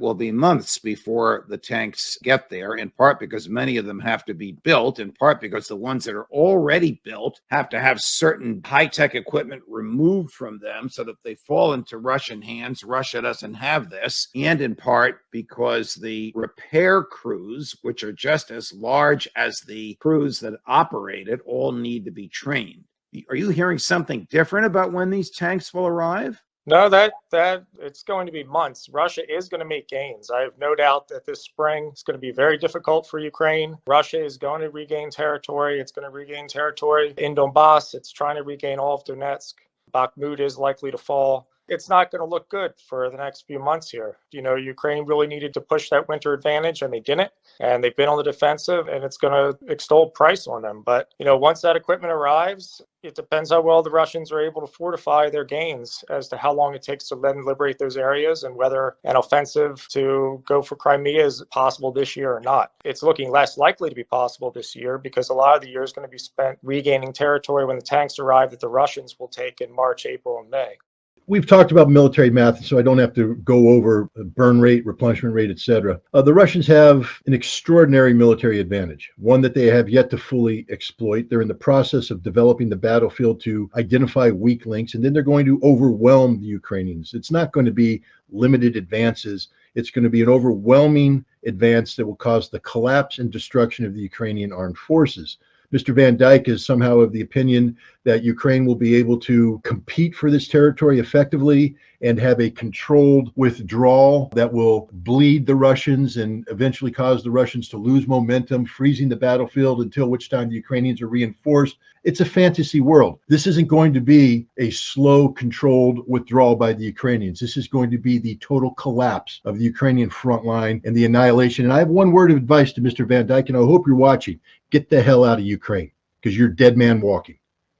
will be months before the tanks get there, in part because many of them have to be built, in part because the ones that are already built have to have certain high-tech equipment removed from them so that they fall into Russian hands. Russia doesn't have this, and in part because the repair crews, which are just as large as the crews that operate it, all need to be trained. Are you hearing something different about when these tanks will arrive? No, that it's going to be months. Russia is going to make gains. I have no doubt that this spring is going to be very difficult for Ukraine. Russia is going to regain territory. It's going to regain territory in Donbass. It's trying to regain all of Donetsk. Bakhmut is likely to fall. It's not going to look good for the next few months here. Ukraine really needed to push that winter advantage, and they didn't. And they've been on the defensive, and it's going to extol price on them. But, once that equipment arrives, it depends how well the Russians are able to fortify their gains as to how long it takes to then liberate those areas and whether an offensive to go for Crimea is possible this year or not. It's looking less likely to be possible this year because a lot of the year is going to be spent regaining territory when the tanks arrive that the Russians will take in March, April, and May. We've talked about military math, so I don't have to go over burn rate, replenishment rate, etc. The Russians have an extraordinary military advantage, one that they have yet to fully exploit. They're in the process of developing the battlefield to identify weak links, and then they're going to overwhelm the Ukrainians. It's not going to be limited advances. It's going to be an overwhelming advance that will cause the collapse and destruction of the Ukrainian armed forces. Mr. Van Dyke is somehow of the opinion that Ukraine will be able to compete for this territory effectively and have a controlled withdrawal that will bleed the Russians and eventually cause the Russians to lose momentum, freezing the battlefield until which time the Ukrainians are reinforced. It's a fantasy world. This isn't going to be a slow, controlled withdrawal by the Ukrainians. This is going to be the total collapse of the Ukrainian front line and the annihilation. And I have one word of advice to Mr. Van Dyke, and I hope you're watching. Get the hell out of Ukraine because you're dead man walking.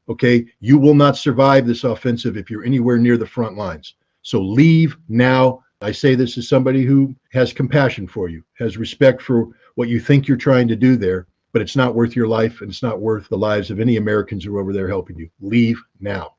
Okay? You will not survive this offensive if you're anywhere near the front lines. So leave now. I say this as somebody who has compassion for you, has respect for what you think you're trying to do there, but it's not worth your life and it's not worth the lives of any Americans who are over there helping you. Leave now.